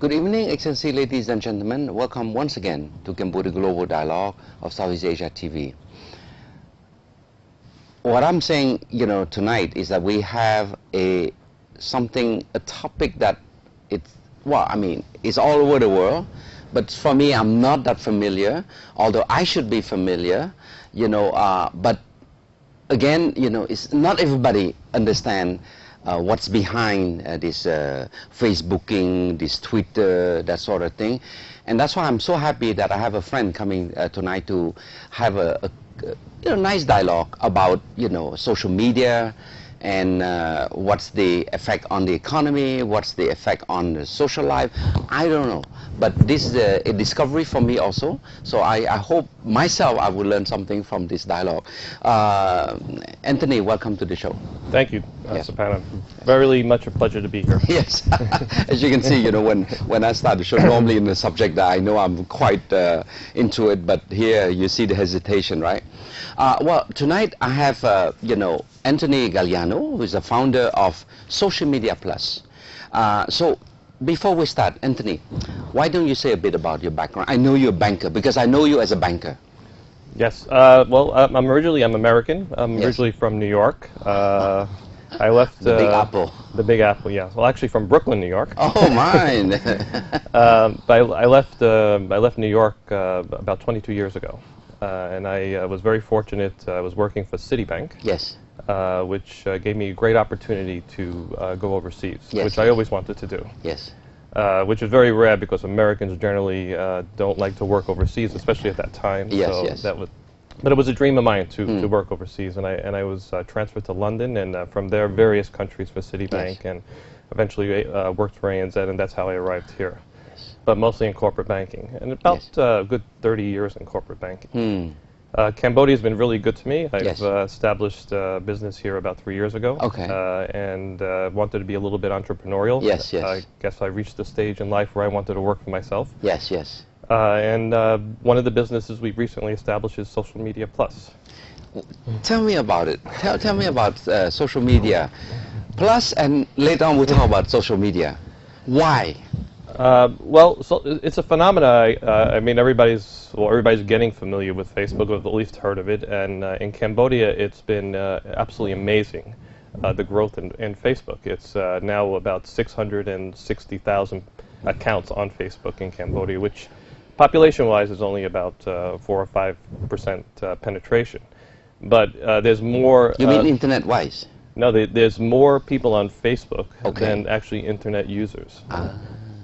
Good evening, Excellency, ladies and gentlemen. Welcome once again to Cambodia Global Dialogue of Southeast Asia TV. What I'm saying, tonight is that we have a topic that it's all over the world. But for me, I'm not that familiar, although I should be familiar, but again, it's not everybody understand what's behind this Facebooking, this Twitter, that sort of thing. And that's why I'm so happy that I have a friend coming tonight to have a nice dialogue about, social media and what's the effect on the economy, what's the effect on the social life. I don't know. But this is a discovery for me also. So I hope myself I will learn something from this dialogue. Anthony, welcome to the show. Thank you, Sapana. Very much a pleasure to be here. Yes. As you can see, when I start the show, normally in the subject that I know I'm quite into it, but here you see the hesitation, right? Well, tonight I have, Anthony Galliano, who is the founder of Social Media Plus. So before we start, Anthony, why don't you say a bit about your background? I know you're a banker, because I know you as a banker. Yes. Well, I'm American. I'm originally from New York. I left the Big Apple. The Big Apple, yeah. Well, actually from Brooklyn, New York. Oh, mine. But I left New York about 22 years ago, and I was very fortunate. I was working for Citibank. Yes. Which gave me a great opportunity to go overseas, yes, which I always wanted to do. Yes. Which is very rare because Americans generally don't like to work overseas, especially at that time. Yes, so yes. But it was a dream of mine to work overseas, and I was transferred to London, and from there various countries for Citibank, yes, and eventually worked for ANZ, and that's how I arrived here. Yes. But mostly in corporate banking, and about yes, a good 30 years in corporate banking. Cambodia has been really good to me. I've established business here about 3 years ago. Okay. And wanted to be a little bit entrepreneurial. Yes, yes. I guess I reached the stage in life where I wanted to work for myself. Yes, yes. And one of the businesses we've recently established is Social Media Plus. Tell me about it. Tell me about Social Media Plus, and later on we'll talk about social media. Why? Well, so it's a phenomena. I mean, everybody's getting familiar with Facebook, or at least heard of it. And in Cambodia, it's been absolutely amazing, the growth in Facebook. It's now about 660,000 accounts on Facebook in Cambodia, which population-wise is only about 4 or 5% penetration. But there's more. You mean internet-wise? No, there's more people on Facebook okay, than actually internet users.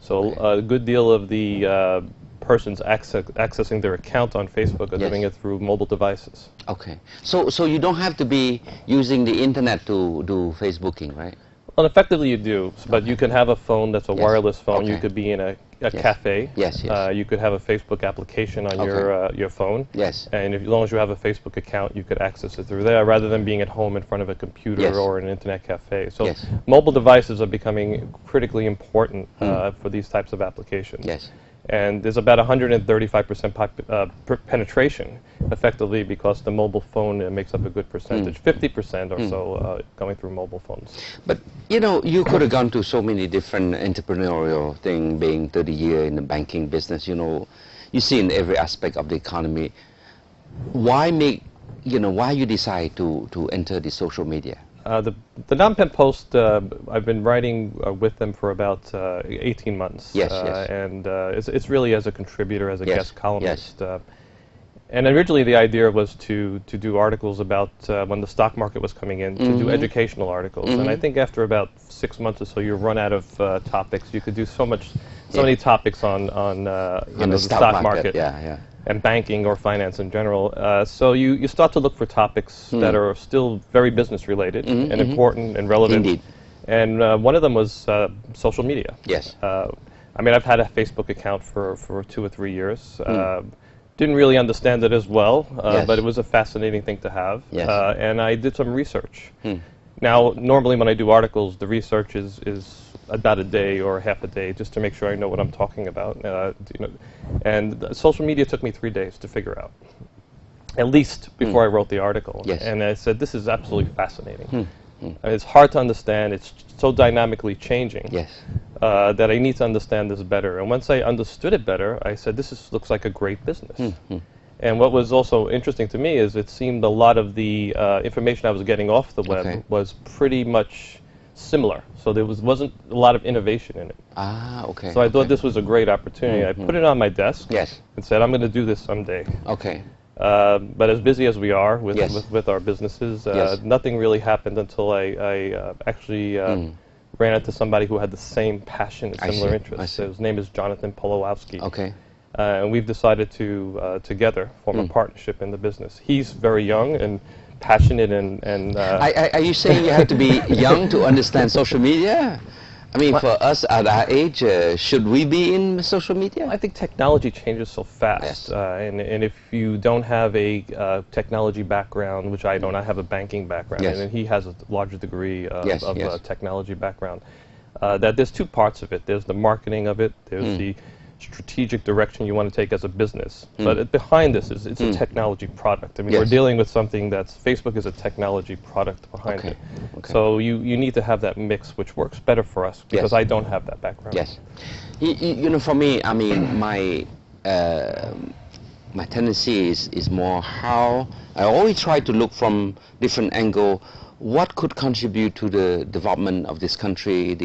So okay, a good deal of the persons accessing their account on Facebook are doing it through mobile devices. Okay. So you don't have to be using the internet to do Facebooking, right? Well, effectively you do, but you can have a phone that's a wireless phone. Okay. You could be in a cafe. Yes, yes. You could have a Facebook application on your phone. Yes. And as long as you have a Facebook account, you could access it through there rather than being at home in front of a computer or an internet cafe. So mobile devices are becoming critically important for these types of applications. Yes. And there's about 135% penetration, effectively, because the mobile phone makes up a good percentage, 50% or so going through mobile phones. But, you could have gone to so many different entrepreneurial things, being 30 years in the banking business, you see in every aspect of the economy. Why you decide to enter the social media? The Phnom Post, I've been writing with them for about 18 months. Yes, yes. And it's really as a contributor, as a guest columnist. Yes. And originally the idea was to do articles about when the stock market was coming in, to do educational articles. And I think after about 6 months or so, you run out of topics. You could do so many topics on the stock market. And banking or finance in general. So you start to look for topics that are still very business related and important and relevant. Indeed. And one of them was social media. Yes. I mean, I've had a Facebook account for 2 or 3 years. Didn't really understand it as well, but it was a fascinating thing to have. Yes. And I did some research. Now, normally when I do articles, the research is about a day or half a day just to make sure I know what I'm talking about. And social media took me 3 days to figure out, at least before I wrote the article. Yes. And I said, this is absolutely fascinating. It's hard to understand. It's so dynamically changing. Yes. that I need to understand this better. And once I understood it better, I said, looks like a great business. And what was also interesting to me is it seemed a lot of the information I was getting off the web was pretty much similar. So there wasn't a lot of innovation in it. Ah, okay. So I thought this was a great opportunity. I put it on my desk and said, I'm going to do this someday. Okay. But as busy as we are with our businesses, nothing really happened until I actually ran into somebody who had the same passion and similar interests. His name is Jonathan Polowowski. Okay. And we've decided to together form a partnership in the business. He's very young and passionate and are you saying you have to be young to understand social media? I mean, for us at our age, should we be in social media? I think technology changes so fast, and if you don't have a technology background, which I don't, I have a banking background, and he has a larger degree of technology background, that there's two parts of it. There's the marketing of it, there's the strategic direction you want to take as a business. But behind this is it's a technology product. I mean, we're dealing with something that's, Facebook is a technology product behind it. So you need to have that mix, which works better for us, because I don't have that background. Yes. You know, for me, I mean, my tendency is more how I always try to look from different angle. What could contribute to the development of this country?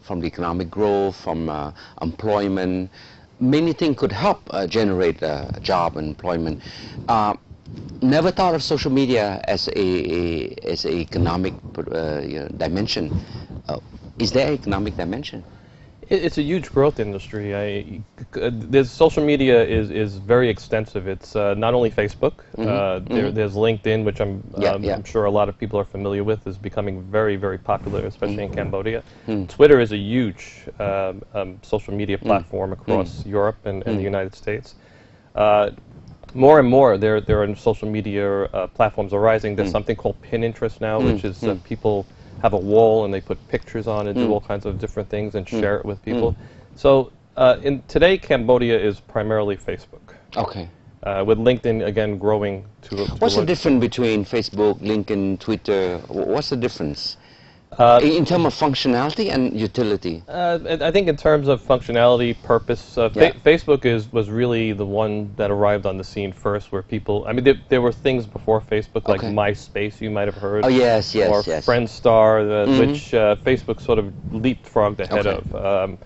From the economic growth, from employment, many things could help generate job and employment. Never thought of social media as a economic dimension. Is there economic dimension? It's a huge growth industry. Social media is very extensive. It's not only Facebook. There's LinkedIn, which I'm sure a lot of people are familiar with, is becoming very, very popular, especially in Cambodia. Twitter is a huge social media platform across Europe and the United States. More and more, there are social media platforms arising. There's something called Pinterest now, which is people have a wall and they put pictures on and do all kinds of different things and share it with people. So today, Cambodia is primarily Facebook. Okay. With LinkedIn, again, growing to What's the difference between Facebook, LinkedIn, Twitter? What's the difference? In terms of functionality and utility? I think in terms of functionality, purpose, Facebook was really the one that arrived on the scene first, where people, I mean, there were things before Facebook, like MySpace, you might have heard. Oh, yes, or Friendstar, which Facebook sort of leapfrogged ahead of.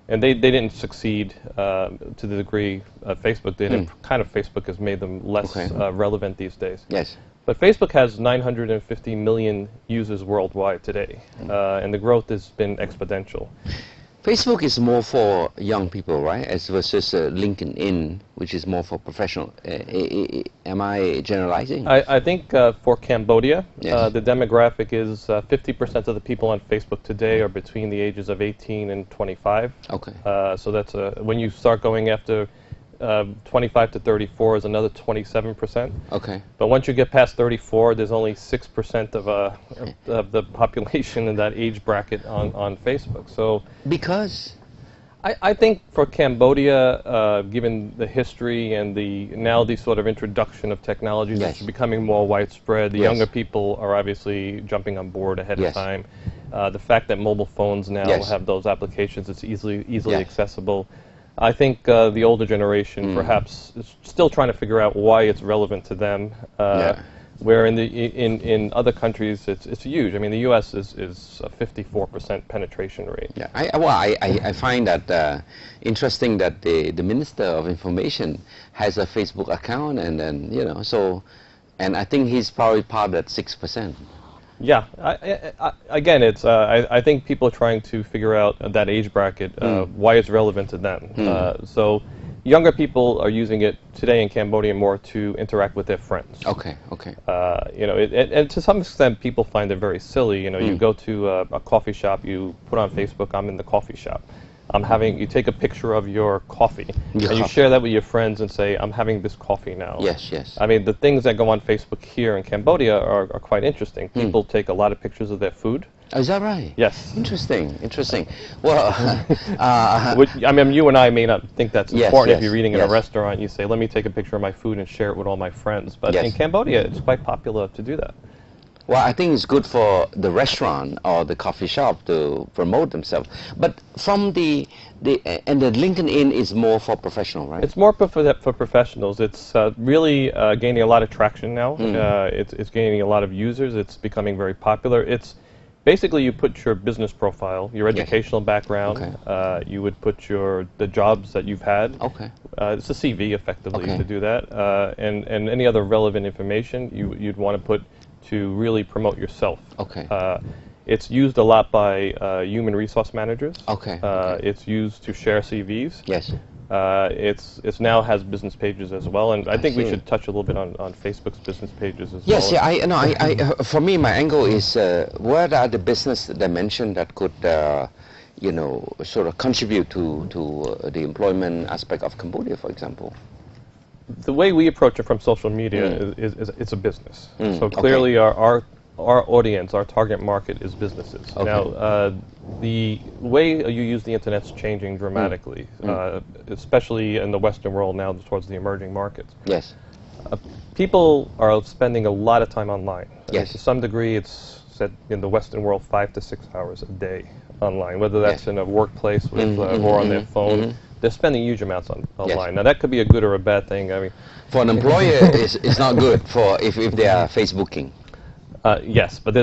And they didn't succeed to the degree Facebook did, and kind of Facebook has made them less relevant these days. Yes. But Facebook has 950 million users worldwide today, and the growth has been exponential. Facebook is more for young people, right, as versus LinkedIn, which is more for professional. Am I generalizing? I think for Cambodia, the demographic is 50% of the people on Facebook today are between the ages of 18 and 25. Okay. So that's when you start going after 25 to 34 is another 27%. Okay. But once you get past 34, there's only 6% of the population in that age bracket on Facebook. So because I think for Cambodia, given the history and now the sort of introduction of technologies that's becoming more widespread, the younger people are obviously jumping on board ahead of time. The fact that mobile phones now have those applications, it's easily accessible. I think the older generation perhaps is still trying to figure out why it's relevant to them. Where in other countries it's huge. I mean, the U.S. is a 54% penetration rate. Yeah, I find that interesting that the Minister of Information has a Facebook account, and then and I think he's probably part of that 6%. Yeah, again, it's I think people are trying to figure out that age bracket, why it's relevant to them. So younger people are using it today in Cambodia more to interact with their friends. Okay, okay. And to some extent, people find it very silly. You go to a coffee shop, you put on Facebook, I'm in the coffee shop. You take a picture of your coffee, and you share that with your friends and say, I'm having this coffee now. Yes, yes. I mean, the things that go on Facebook here in Cambodia are quite interesting. People take a lot of pictures of their food. Oh, is that right? Yes. Interesting, interesting. Well, I mean, you and I may not think that's important. If you're eating in a restaurant, you say, let me take a picture of my food and share it with all my friends. But in Cambodia, it's quite popular to do that. Well, I think it's good for the restaurant or the coffee shop to promote themselves. But from and the LinkedIn is more for professional, right? It's more for professionals. It's really gaining a lot of traction now. It's gaining a lot of users. It's becoming very popular. It's basically you put your business profile, your educational background. Okay. You would put the jobs that you've had. Okay. It's a CV effectively Okay. to do that, and any other relevant information you'd want to put to really promote yourself. Okay. It's used a lot by human resource managers. Okay. It's used to share CVs. Yes. It's now has business pages as well, and I think we see. should touch a little bit on Facebook's business pages as Yes, well. yeah. For me, my angle is what are the business dimension that could, sort of contribute to the employment aspect of Cambodia, for example. The way we approach it from social media is it's a business. So okay. clearly our audience, our target market is businesses. Okay. Now, the way you use the internet's changing dramatically, especially in the Western world now towards the emerging markets. Yes. People are spending a lot of time online. Yes. To some degree, it's said in the Western world 5 to 6 hours a day online, whether that's in a workplace with, or on their phone. They're spending huge amounts online. Yes. Now, that could be a good or a bad thing. I mean, For an employer, it's not good for if they are Facebooking. Yes, but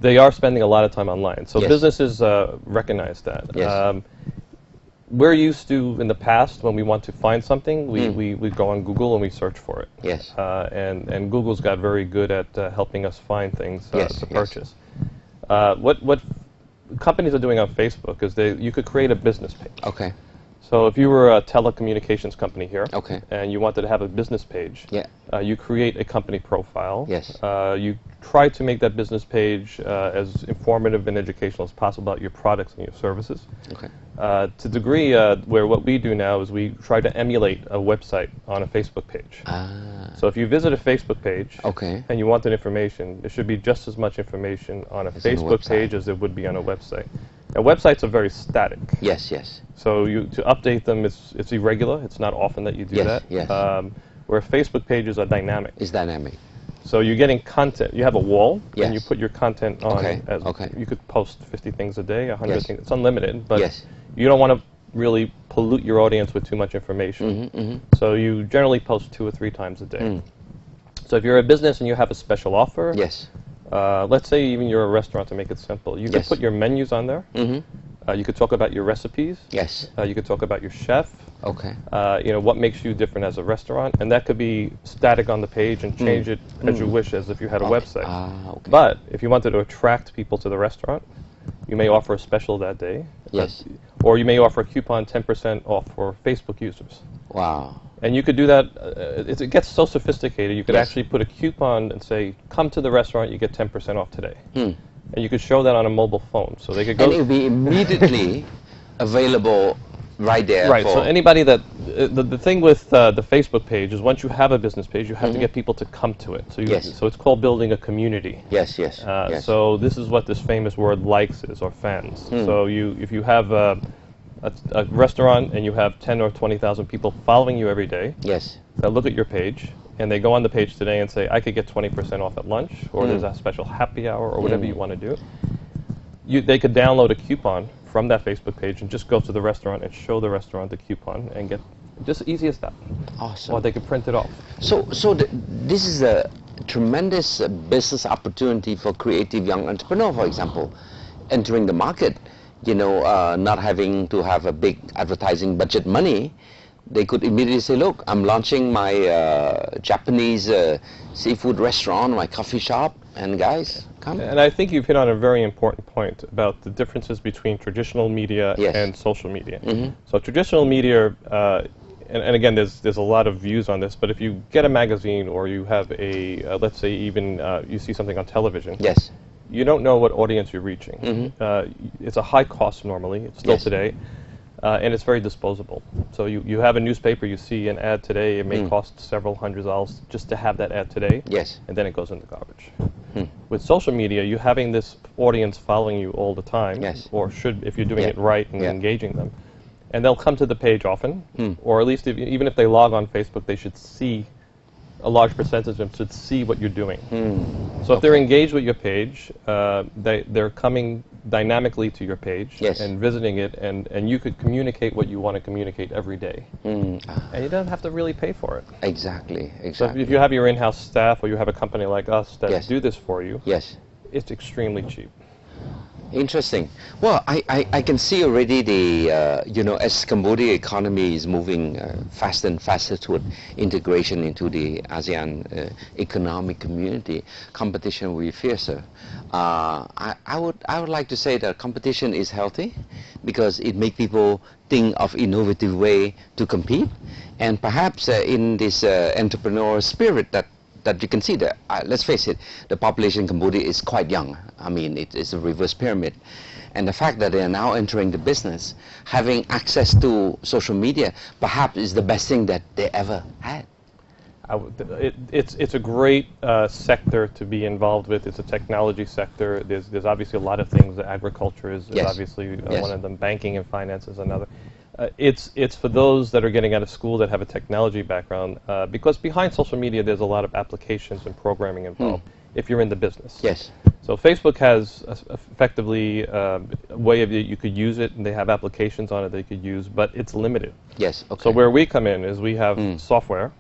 they are spending a lot of time online. So Yes. businesses recognize that. Yes. We're used to, in the past, when we want to find something, we go on Google and we search for it. Yes. And Google's got very good at helping us find things to purchase. What companies are doing on Facebook is you could create a business page. Okay. So if you were a telecommunications company here, Okay. and you wanted to have a business page, Yeah. you create a company profile. Yes. You try to make that business page as informative and educational as possible about your products and your services. Okay. To the degree where what we do now is we try to emulate a website on a Facebook page. So if you visit a Facebook page Okay. and you wanted information, there should be just as much information on a As on a Facebook website. page as there would be on a website. Now, websites are very static. Yes. Yes. So to update them, it's irregular. It's not often that you do Yes, that. yes. Where Facebook pages are dynamic. It's dynamic. So you're getting content. You have a wall, Yes. and you put your content on. Okay, As okay. You could post 50 things a day, 100 Yes. things. It's unlimited, but Yes. you don't want to really pollute your audience with too much information. So you generally post 2 or 3 times a day. So if you're a business and you have a special offer, Yes. let's say even you're a restaurant, to make it simple, you could Yes. put your menus on there. You could talk about your recipes. Yes. You could talk about your chef. Okay. What makes you different as a restaurant, and that could be static on the page and change it as you wish, as if you had a website. Okay. But if you wanted to attract people to the restaurant, you may offer a special that day. Yes. Or you may offer a coupon 10% off for Facebook users. Wow. And you could do that. It gets so sophisticated. You could Yes. actually put a coupon and say, "Come to the restaurant, you get 10% off today." And you could show that on a mobile phone, so they could go. And it will be immediately available right there. Right. For So anybody that the thing with the Facebook page is once you have a business page, you have to get people to come to it. So Yes. so it's called building a community. Yes. Yes. Yes. So this is what this famous word likes is, or fans. So if you have a restaurant and you have 10 or 20,000 people following you every day, Yes. that look at your page and they go on the page today and say, I could get 20% off at lunch, or there's a special happy hour, or whatever you want to do. They could download a coupon from that Facebook page and just go to the restaurant and show the restaurant the coupon and get just easy as that. Awesome. Or they could print it off. So this is a tremendous business opportunity for creative young entrepreneur, for example, entering the market. Not having to have a big advertising budget money. They could immediately say, look, I'm launching my Japanese seafood restaurant, my coffee shop, and guys, come. And I think you've hit on a very important point about the differences between traditional media Yes. and social media. So traditional media, and again, there's a lot of views on this, but if you get a magazine or you have let's say even you see something on television, Yes. you don't know what audience you're reaching. It's a high cost normally, it's still Yes. today. And it's very disposable. So you have a newspaper, you see an ad today, it may cost several $100s just to have that ad today. Yes. And then it goes in the garbage. With social media, you having this audience following you all the time, Yes. or should, if you're doing Yeah. it right and Yeah. engaging them, and they'll come to the page often, or at least even if they log on Facebook, they should see a large percentage of them should see what you're doing. So if they're engaged with your page, they're coming dynamically to your page and visiting it, and you could communicate what you want to communicate every day. And you don't have to really pay for it. Exactly. So if you have your in-house staff or you have a company like us that do this for you, it's extremely cheap. Interesting. Well, I can see already the, you know, as Cambodia economy is moving faster and faster toward integration into the ASEAN economic community, competition will be fiercer. I would like to say that competition is healthy because it makes people think of innovative way to compete, and perhaps in this entrepreneurial spirit that you can see that, let's face it, the population in Cambodia is quite young. I mean, it is a reverse pyramid. And the fact that they are now entering the business, having access to social media, perhaps is the best thing that they ever had. It's a great sector to be involved with. It's a technology sector. There's obviously a lot of things. Agriculture is obviously one of them. Banking and finance is another. It's for those that are getting out of school that have a technology background, because behind social media there's a lot of applications and programming involved if you're in the business. So Facebook has effectively a way of you could use it, and they have applications on it that you could use, but it's limited. So where we come in is we have software.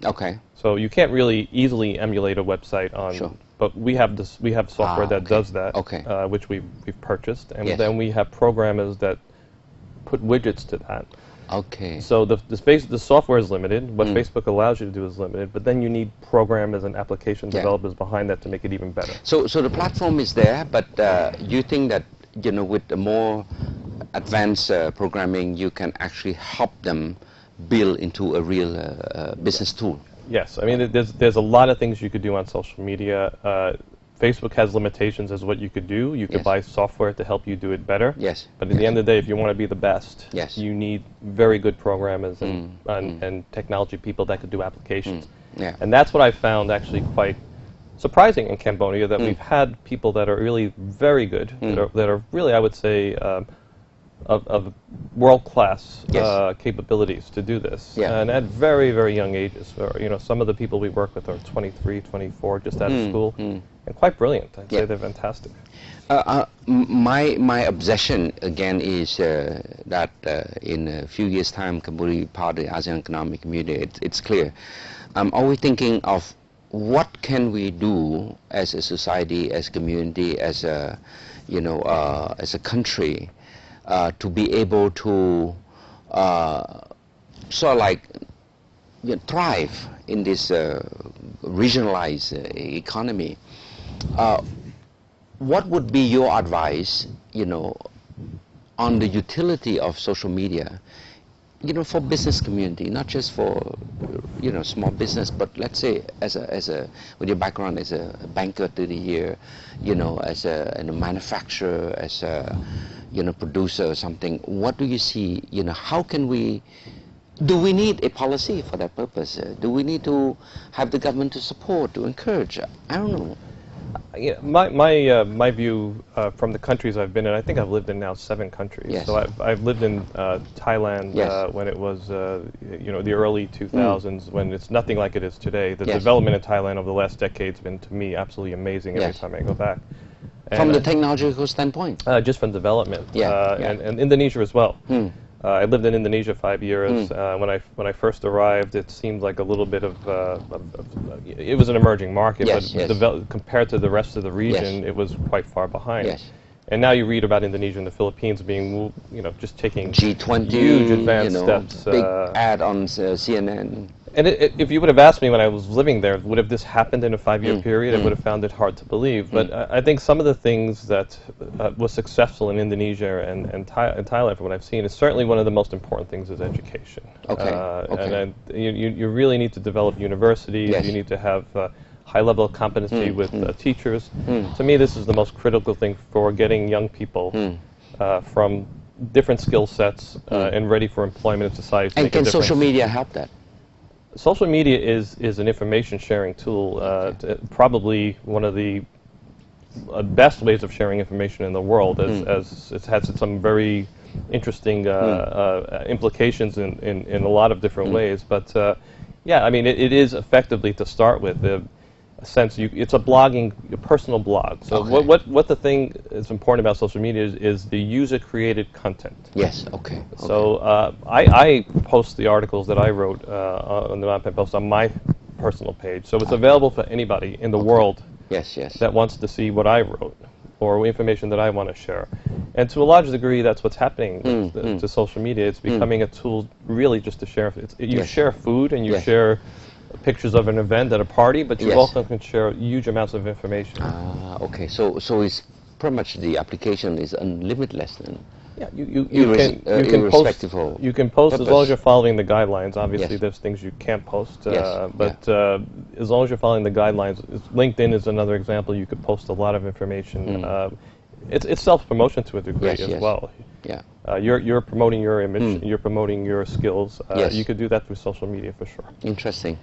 So you can't really easily emulate a website on, but we have software that does that, which we've purchased, and then we have programmers that put widgets to that. So the software is limited. What Facebook allows you to do is limited, but then you need programmers and application developers behind that to make it even better. So the platform is there, but you think that, you know, with the more advanced programming, you can actually help them build into a real business tool? Yes, I mean there's a lot of things you could do on social media. Facebook has limitations as what you could do. You could buy software to help you do it better. But at the end of the day, if you want to be the best, you need very good programmers and technology people that could do applications. And that's what I found actually quite surprising in Cambodia, that we've had people that are really very good, that are really, I would say, of world-class capabilities to do this, and at very, very young ages. You know, some of the people we work with are 23, 24, just out of school, and quite brilliant. I'd say they're fantastic. My obsession again is that in a few years' time, Cambodia will be part of the ASEAN Economic Community. It's clear. I'm always thinking of what can we do as a society, as a community, as a, you know, as a country, to be able to sort of like, you know, thrive in this regionalized economy. What would be your advice, you know, on the utility of social media, you know, for business community, not just for, you know, small business, but let's say as a with your background as a banker 30 years, you know, as a manufacturer, as a, you know, producer or something. What do you see? You know, how can we? Do we need a policy for that purpose? Do we need to have the government to support, to encourage? I don't know. Yeah, my view from the countries I've been in, I think I've lived in now 7 countries. So I've lived in Thailand when it was you know, the early 2000s, when it's nothing like it is today. The development in Thailand over the last decade has been, to me, absolutely amazing every time I go back. And from the technological standpoint? Just from development, and Indonesia as well. I lived in Indonesia 5 years. When I first arrived, it seemed like a little bit of it was an emerging market, but compared to the rest of the region, it was quite far behind. And now you read about Indonesia and the Philippines being, you know, just taking G20, huge advanced steps. Big ad on CNN. And if you would have asked me when I was living there, would have this happened in a 5-year period, I would have found it hard to believe. But I think some of the things that was successful in Indonesia and Thailand, from what I've seen, is certainly one of the most important things is education. And you really need to develop universities. You need to have high level of competency with teachers. To me, this is the most critical thing for getting young people from different skill sets and ready for employment in society. And can social media help that? Social media is an information sharing tool, probably one of the best ways of sharing information in the world, as it has some very interesting implications in a lot of different ways. But Yeah, I mean, it is effectively, to start with, a sense, it's a blogging, a personal blog. So Okay. what the thing is important about social media is the user-created content. Yes, okay. So I post the articles that I wrote on the Media.mp4 post on my personal page. So it's available for anybody in the world Yes, yes. that wants to see what I wrote or information that I want to share. And to a large degree, that's what's happening to social media. It's becoming a tool really just to share. You Yes. share food and you Yes. share pictures of an event at a party, but you Yes. also can share huge amounts of information. Okay, so it's pretty much the application is unlimitless then. Yeah, you can irrespective post. of You can post as purpose. long as you're following the guidelines. Obviously, Yes. there's things you can't post, Yes, but as long as you're following the guidelines, LinkedIn is another example. You could post a lot of information. It's self-promotion to a degree Yes, as yes. well. Yeah. You're promoting your image. You're promoting your skills. Yes. You could do that through social media for sure. Interesting.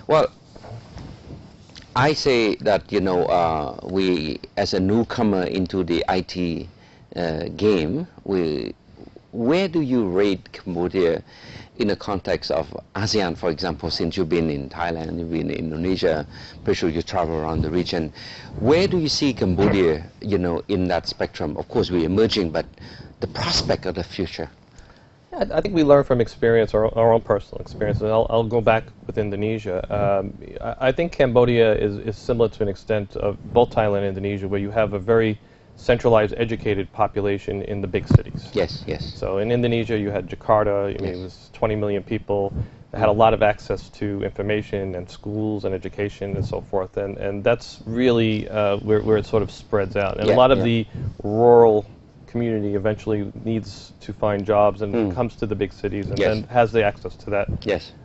Well, I say that, we, as a newcomer into the IT game, where do you rate Cambodia in the context of ASEAN, for example, since you've been in Thailand, you've been in Indonesia, pretty sure you travel around the region. Where do you see Cambodia, in that spectrum? Of course, we're emerging, but the prospect of the future. Yeah, I think we learn from experience, our own personal experience. And I'll go back with Indonesia. I think Cambodia is similar to an extent of both Thailand and Indonesia, where you have a very centralized, educated population in the big cities. Yes, yes. So in Indonesia, you had Jakarta. I mean, it was 20 million people. They had a lot of access to information and schools and education and so forth. And that's really where it sort of spreads out. And a lot of the rural community eventually needs to find jobs and comes to the big cities and then has the access to that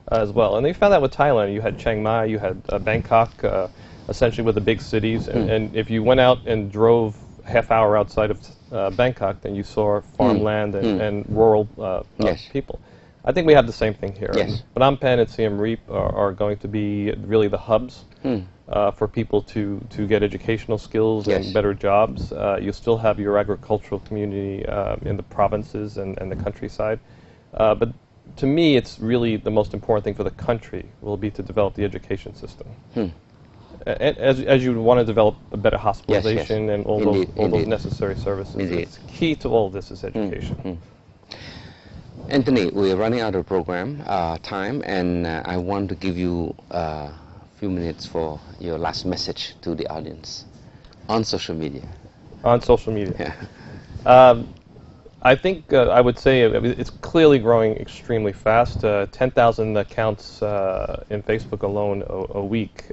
as well. And they found that with Thailand. You had Chiang Mai, you had Bangkok, essentially with the big cities. And if you went out and drove half hour outside of Bangkok, then you saw farmland and rural people. I think we have the same thing here. Yes. Phnom Penh and Siem Reap are going to be really the hubs for people to get educational skills and better jobs. You still have your agricultural community in the provinces and the countryside. But to me, it's really the most important thing for the country will be to develop the education system. As you want to develop a better hospitalization and all those necessary services. It's key to all this is education. Anthony, we're running out of program time, and I want to give you a few minutes for your last message to the audience on social media. On social media. Yeah. I think I would say it's clearly growing extremely fast. 10,000 accounts in Facebook alone a week.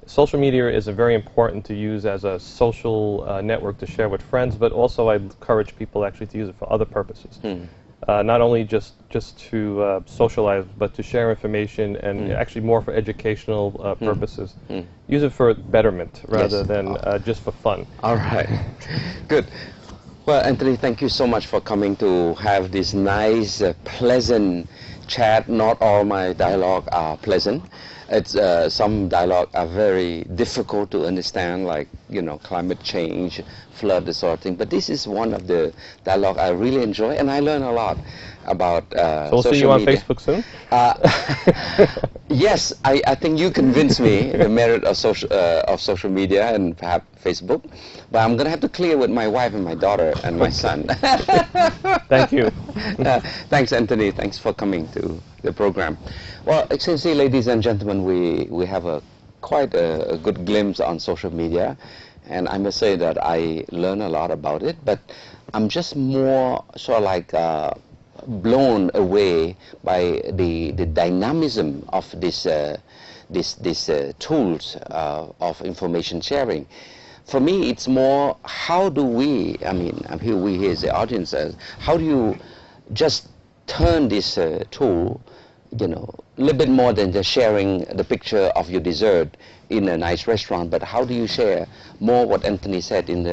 Social media is very important to use as a social network to share with friends, but also I encourage people actually to use it for other purposes. Not only just to socialize, but to share information and actually more for educational purposes. Use it for betterment rather than just for fun. All right. Good. Well, Anthony, thank you so much for coming to have this nice, pleasant chat. Not all my dialogue are pleasant. It's some dialogue are very difficult to understand, like climate change, flood, this sort of thing. But this is one of the dialogue I really enjoy, and I learn a lot about So we'll social see you on media. Facebook soon. Yes, I think you convinced me the merit of social media and perhaps Facebook. But I'm going to have to clear with my wife and my daughter and my son. Thank you. Thanks, Anthony. Thanks for coming to the program. Well, Excellency, ladies and gentlemen, we have quite a good glimpse on social media, and I must say that I learn a lot about it. But I'm just more sort of like blown away by the dynamism of these tools of information sharing. For me, it's more how do we, we as the audience, how do you just turn this tool, a little bit more than just sharing the picture of your dessert in a nice restaurant, but how do you share more what Anthony said in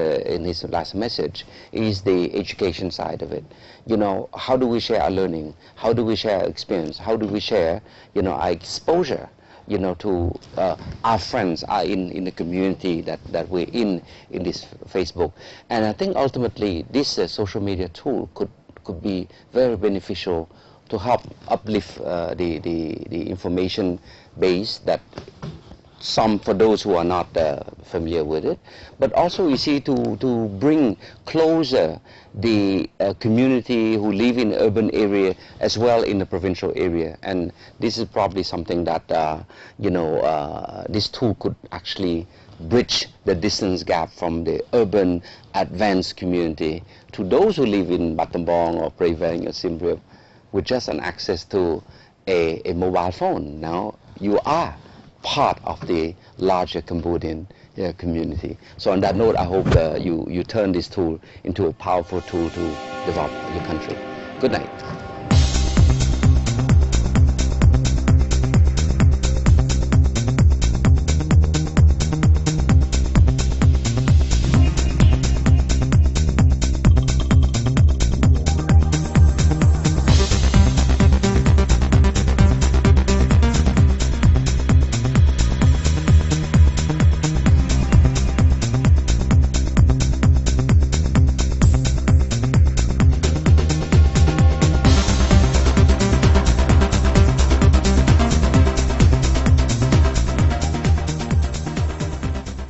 his last message is the education side of it. How do we share our learning? How do we share our experience? How do we share, our exposure, to our friends in the community that we're in this Facebook. And I think ultimately this social media tool could be very beneficial to help uplift the information base that some for those who are not familiar with it, but also you see to bring closer the community who live in urban area as well in the provincial area. And this is probably something that this tool could actually bridge the distance gap from the urban advanced community to those who live in Battambang or Prey Veng or Siem Reap with just an access to a mobile phone. Now you are part of the larger Cambodian community. So on that note, I hope you turn this tool into a powerful tool to develop your country. Good night.